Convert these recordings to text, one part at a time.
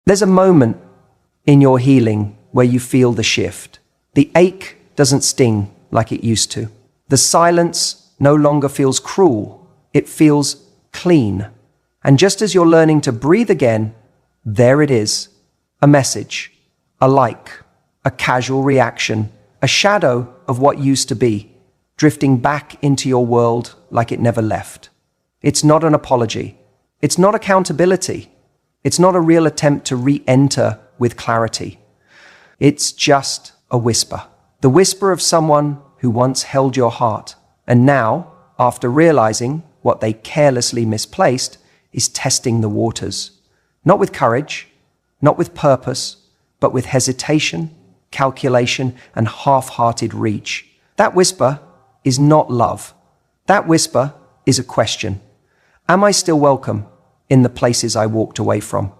There's a moment in your healing where you feel the shift. The ache doesn't sting like it used to. The silence no longer feels cruel. It feels clean. And just as you're learning to breathe again, there it is. A message, a like, a casual reaction, a shadow of what used to be, drifting back into your world like it never left. It's not an apology. It's not accountability. It's not a real attempt to re-enter with clarity. It's just a whisper. The whisper of someone who once held your heart, and now, after realizing what they carelessly misplaced, is testing the waters. Not with courage, not with purpose, but with hesitation, calculation, and half-hearted reach. That whisper is not love. That whisper is a question. Am I still welcome in the places I walked away from?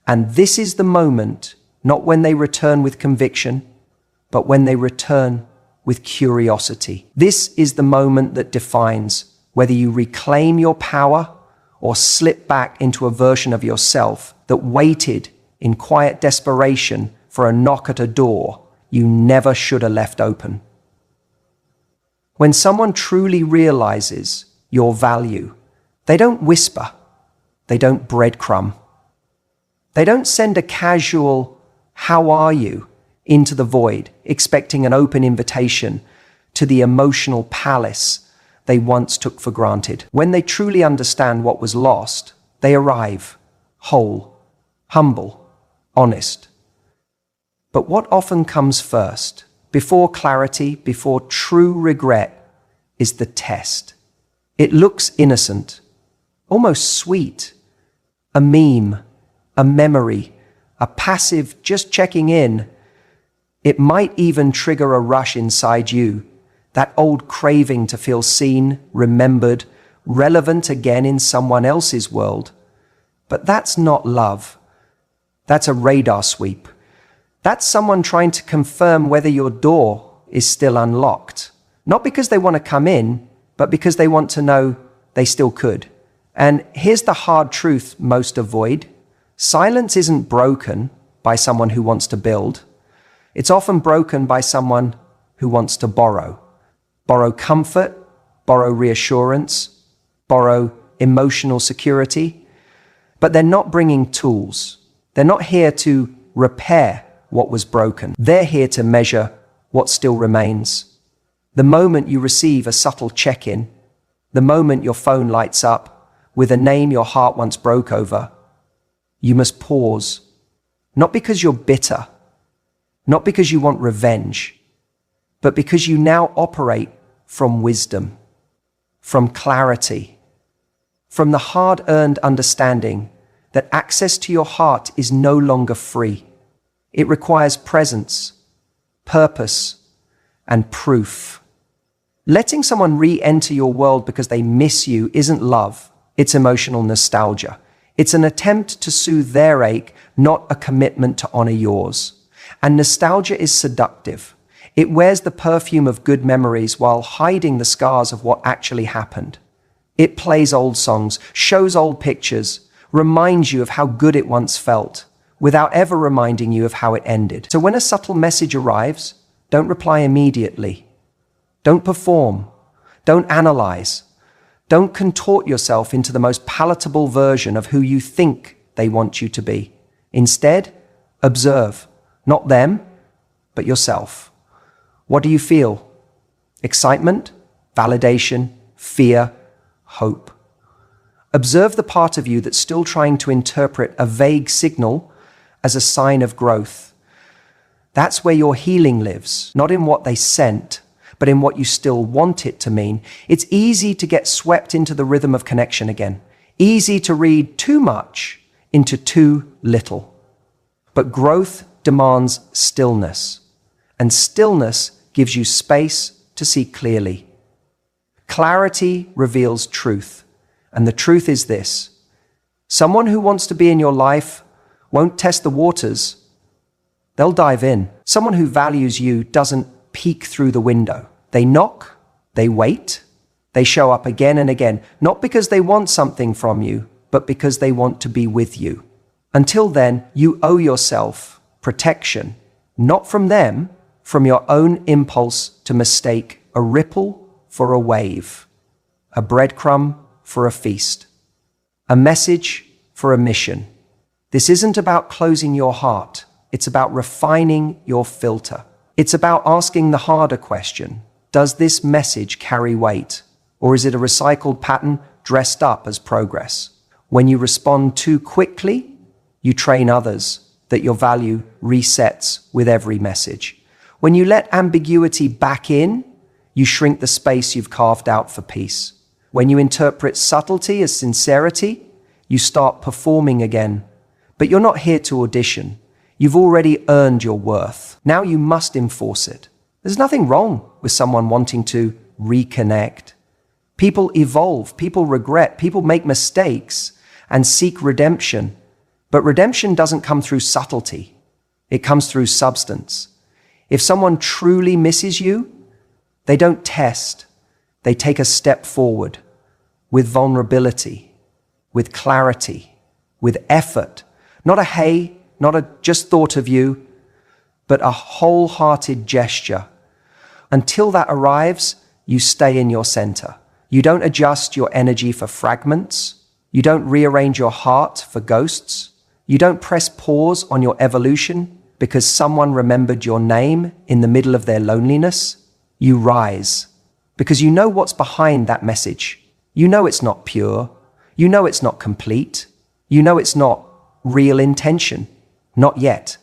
And this is the moment, not when they return with conviction, but when they return with curiosity. This is the moment that defines whether you reclaim your power or slip back into a version of yourself that waited in quiet desperation for a knock at a door you never should have left open. When someone truly realizes your value, they don't whisper, they don't breadcrumb. They don't send a casual, "How are you?" into the void, expecting an open invitation to the emotional palace they once took for granted. When they truly understand what was lost, they arrive, whole, humble, honest. But what often comes first, before clarity, before true regret, is the test. It looks innocent, almost sweet, a meme, a memory, a passive just checking in. It might even trigger a rush inside you, that old craving to feel seen, remembered, relevant again in someone else's world. But that's not love. That's a radar sweep. That's someone trying to confirm whether your door is still unlocked. Not because they want to come in, but because they want to know they still could. And here's the hard truth most avoid. Silence isn't broken by someone who wants to build. It's often broken by someone who wants to borrow. Borrow comfort, borrow reassurance, borrow emotional security. But they're not bringing tools. They're not here to repair what was broken. They're here to measure what still remains. The moment you receive a subtle check-in, the moment your phone lights up with a name your heart once broke over, you must pause. Not because you're bitter, not because you want revenge, but because you now operate from wisdom, from clarity, from the hard-earned understanding that access to your heart is no longer free. It requires presence, purpose, and proof. Letting someone re-enter your world because they miss you isn't love, it's emotional nostalgia. It's an attempt to soothe their ache, not a commitment to honor yours. And nostalgia is seductive. It wears the perfume of good memories while hiding the scars of what actually happened. It plays old songs, shows old pictures, reminds you of how good it once felt, without ever reminding you of how it ended. So when a subtle message arrives, don't reply immediately. Don't perform. Don't analyze. Don't contort yourself into the most palatable version of who you think they want you to be. Instead, observe, not them, but yourself. What do you feel? Excitement, validation, fear, hope. Observe the part of you that's still trying to interpret a vague signal as a sign of growth. That's where your healing lives, not in what they sent, but in what you still want it to mean. It's easy to get swept into the rhythm of connection again. Easy to read too much into too little. But growth demands stillness, and stillness gives you space to see clearly. Clarity reveals truth, and the truth is this: someone who wants to be in your life won't test the waters, they'll dive in. Someone who values you doesn't peek through the window. They knock, they wait, they show up again and again, not because they want something from you, but because they want to be with you. Until then, you owe yourself protection, not from them, from your own impulse to mistake a ripple for a wave, a breadcrumb for a feast, a message for a mission. This isn't about closing your heart. It's about refining your filter. It's about asking the harder question. Does this message carry weight? Or is it a recycled pattern dressed up as progress? When you respond too quickly, you train others that your value resets with every message. When you let ambiguity back in, you shrink the space you've carved out for peace. When you interpret subtlety as sincerity, you start performing again. But you're not here to audition. You've already earned your worth. Now you must enforce it. There's nothing wrong with someone wanting to reconnect. People evolve, people regret, people make mistakes and seek redemption. But redemption doesn't come through subtlety. It comes through substance. If someone truly misses you, they don't test. They take a step forward with vulnerability, with clarity, with effort. Not a hey, not a just thought of you, but a wholehearted gesture. Until that arrives, you stay in your center. You don't adjust your energy for fragments. You don't rearrange your heart for ghosts. You don't press pause on your evolution because someone remembered your name in the middle of their loneliness. You rise because you know what's behind that message. You know it's not pure. You know it's not complete. You know it's not real intention. Not yet.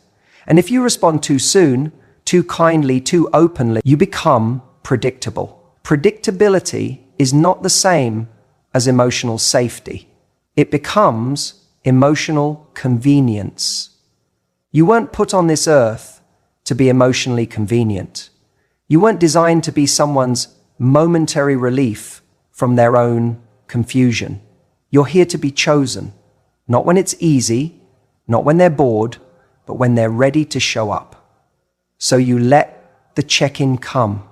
And if you respond too soon, too kindly, too openly, you become predictable. Predictability is not the same as emotional safety. It becomes emotional convenience. You weren't put on this earth to be emotionally convenient. You weren't designed to be someone's momentary relief from their own confusion. You're here to be chosen, not when it's easy, not when they're bored, but when they're ready to show up. So you let the check-in come.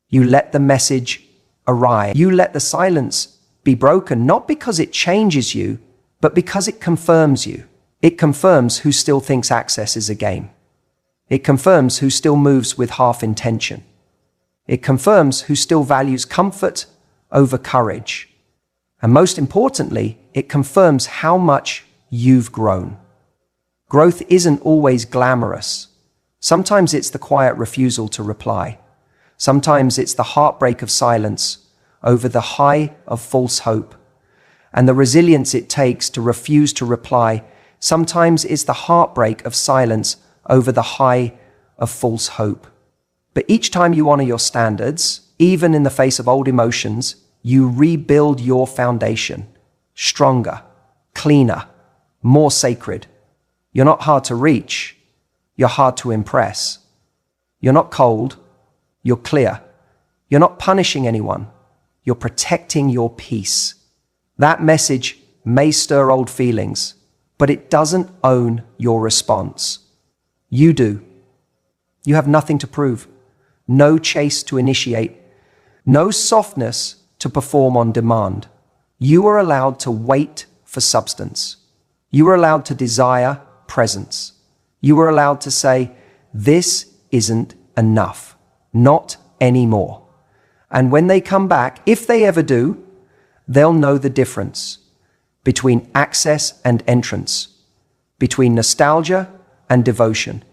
You let the message arrive. You let the silence be broken, not because it changes you, but because it confirms you. It confirms who still thinks access is a game. It confirms who still moves with half intention. It confirms who still values comfort over courage. And most importantly, it confirms how much you've grown. Growth isn't always glamorous. Sometimes it's the quiet refusal to reply. Sometimes it's the heartbreak of silence over the high of false hope. And the resilience it takes to refuse to reply. Sometimes it's the heartbreak of silence over the high of false hope. But each time you honor your standards, even in the face of old emotions, you rebuild your foundation. Stronger, cleaner, more sacred. You're not hard to reach. You're hard to impress. You're not cold. You're clear. You're not punishing anyone. You're protecting your peace. That message may stir old feelings, but it doesn't own your response. You do. You have nothing to prove. No chase to initiate. No softness to perform on demand. You are allowed to wait for substance. You are allowed to desire presence. You are allowed to say, this isn't enough. Not anymore. And when they come back, if they ever do, they'll know the difference between access and entrance, between nostalgia and devotion,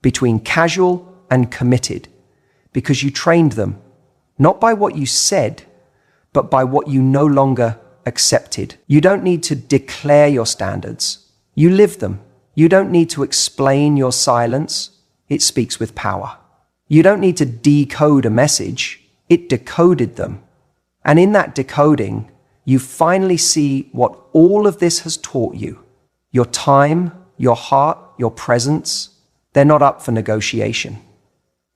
between casual and committed, because you trained them, not by what you said, but by what you no longer accepted. You don't need to declare your standards. You live them. You don't need to explain your silence. It speaks with power. You don't need to decode a message. It decoded them. And in that decoding, you finally see what all of this has taught you. Your time, your heart, your presence, they're not up for negotiation.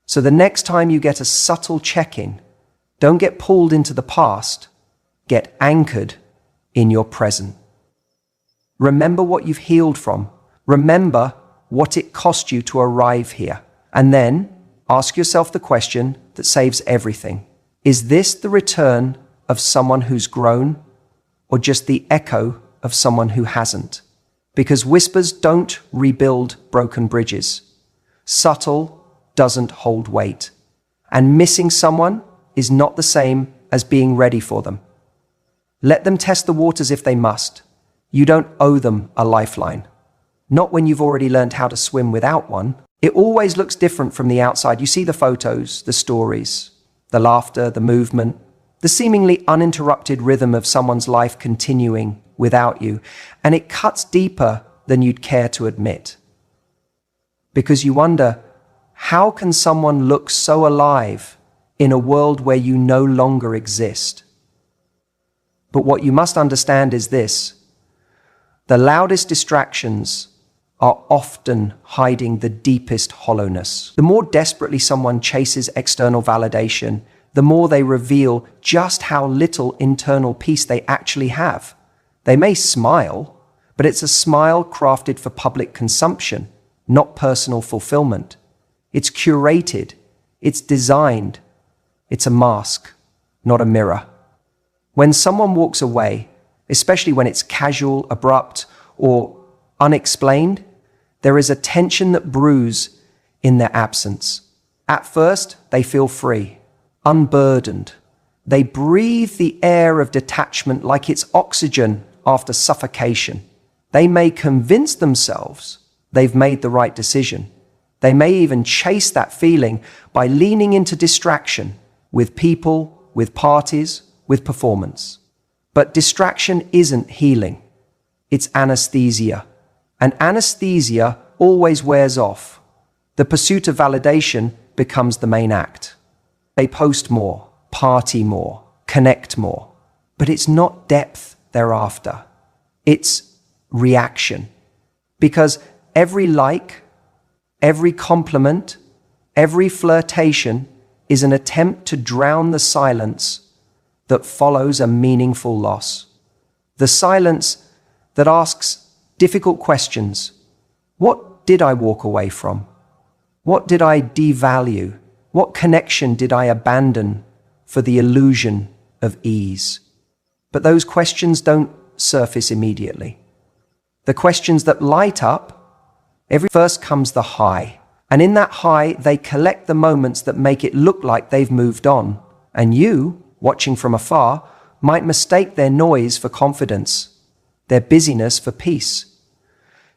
So the next time you get a subtle check-in, don't get pulled into the past, get anchored in your present. Remember what you've healed from. Remember what it cost you to arrive here. And then ask yourself the question that saves everything. Is this the return of someone who's grown, or just the echo of someone who hasn't? because whispers don't rebuild broken bridges. Subtle doesn't hold weight. And missing someone is not the same as being ready for them. Let them test the waters if they must. You don't owe them a lifeline. Not when you've already learned how to swim without one. It always looks different from the outside. You see the photos, the stories, the laughter, the movement, the seemingly uninterrupted rhythm of someone's life continuing without you. And it cuts deeper than you'd care to admit. Because you wonder, how can someone look so alive in a world where you no longer exist? But what you must understand is this: the loudest distractions are often hiding the deepest hollowness. The more desperately someone chases external validation, the more they reveal just how little internal peace they actually have. They may smile, but it's a smile crafted for public consumption, not personal fulfillment. It's curated, it's designed, it's a mask, not a mirror. When someone walks away, especially when it's casual, abrupt, or unexplained, there is a tension that brews in their absence. At first, they feel free, unburdened. They breathe the air of detachment like it's oxygen after suffocation. They may convince themselves they've made the right decision. They may even chase that feeling by leaning into distraction with people, with parties, with performance. But distraction isn't healing. It's anesthesia. And anesthesia always wears off. The pursuit of validation becomes the main act. They post more, party more, connect more. But it's not depth they're after. It's reaction. Because every like, every compliment, every flirtation is an attempt to drown the silence that follows a meaningful loss. The silence that asks difficult questions. What did I walk away from? What did I devalue? What connection did I abandon for the illusion of ease? But those questions don't surface immediately. The questions that light up, first comes the high. And in that high, they collect the moments that make it look like they've moved on. And you, watching from afar, might mistake their noise for confidence, their busyness for peace.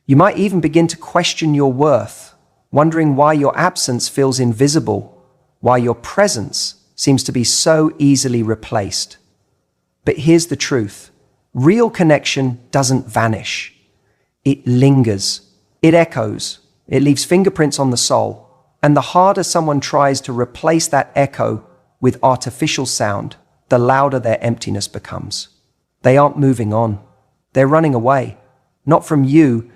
You might even begin to question your worth, wondering why your absence feels invisible, why your presence seems to be so easily replaced. But here's the truth. Real connection doesn't vanish. It lingers. It echoes. It leaves fingerprints on the soul. And the harder someone tries to replace that echo with artificial sound, the louder their emptiness becomes. They aren't moving on. They're running away, not from you,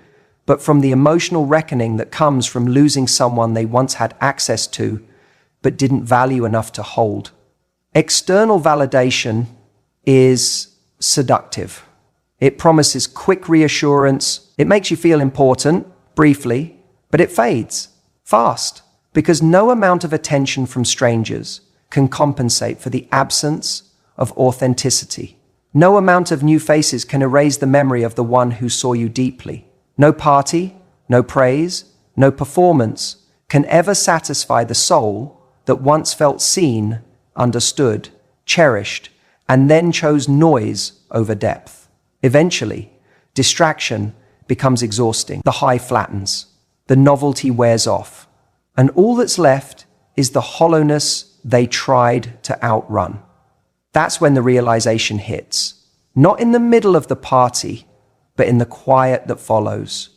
but from the emotional reckoning that comes from losing someone they once had access to, but didn't value enough to hold. External validation is seductive. It promises quick reassurance. It makes you feel important, briefly, but it fades fast, because no amount of attention from strangers can compensate for the absence of authenticity. No amount of new faces can erase the memory of the one who saw you deeply. No party, no praise, no performance can ever satisfy the soul that once felt seen, understood, cherished, and then chose noise over depth. Eventually, distraction becomes exhausting. The high flattens. The novelty wears off. And all that's left is the hollowness they tried to outrun. That's when the realization hits. Not in the middle of the party, but in the quiet that follows.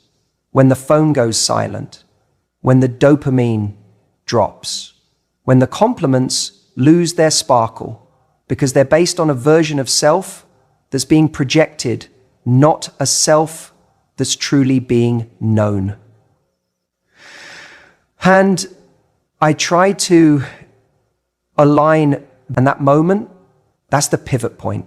When the phone goes silent. When the dopamine drops. When the compliments lose their sparkle because they're based on a version of self that's being projected, not a self that's truly being known. And I try to align, and that moment, that's the pivot point.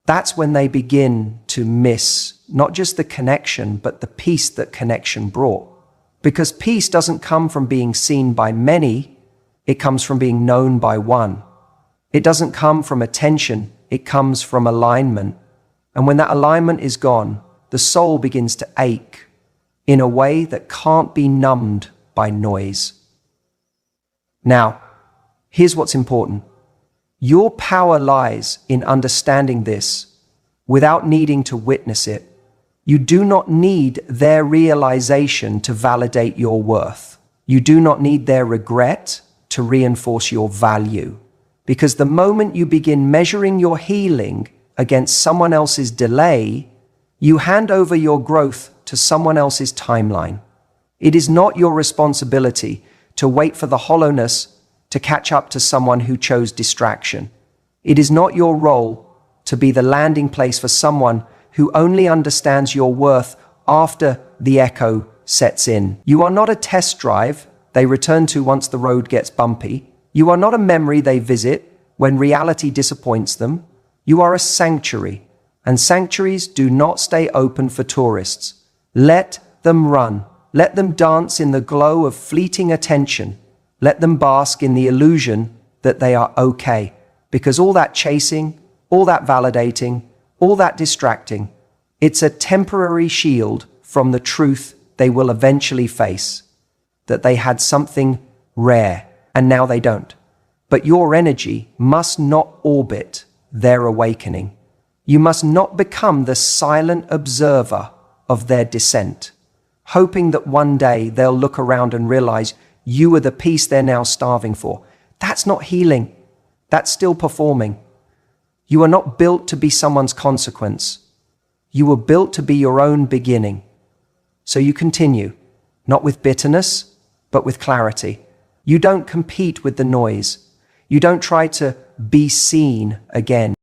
That's when they begin to miss not just the connection, but the peace that connection brought. Because peace doesn't come from being seen by many, it comes from being known by one. It doesn't come from attention, it comes from alignment. And when that alignment is gone, the soul begins to ache in a way that can't be numbed by noise. Now, here's what's important. Your power lies in understanding this without needing to witness it. You do not need their realization to validate your worth. You do not need their regret to reinforce your value. Because the moment you begin measuring your healing against someone else's delay, you hand over your growth to someone else's timeline. It is not your responsibility to wait for the hollowness to catch up to someone who chose distraction. It is not your role to be the landing place for someone who only understands your worth after the echo sets in. You are not a test drive they return to once the road gets bumpy. You are not a memory they visit when reality disappoints them. You are a sanctuary, and sanctuaries do not stay open for tourists. Let them run. Let them dance in the glow of fleeting attention. Let them bask in the illusion that they are okay, because all that chasing, all that validating, all that distracting, it's a temporary shield from the truth they will eventually face, that they had something rare and now they don't. But your energy must not orbit their awakening. You must not become the silent observer of their descent, hoping that one day they'll look around and realize you are the peace they're now starving for. That's not healing. That's still performing. You are not built to be someone's consequence. You were built to be your own beginning. So you continue, not with bitterness, but with clarity. You don't compete with the noise. You don't try to be seen again.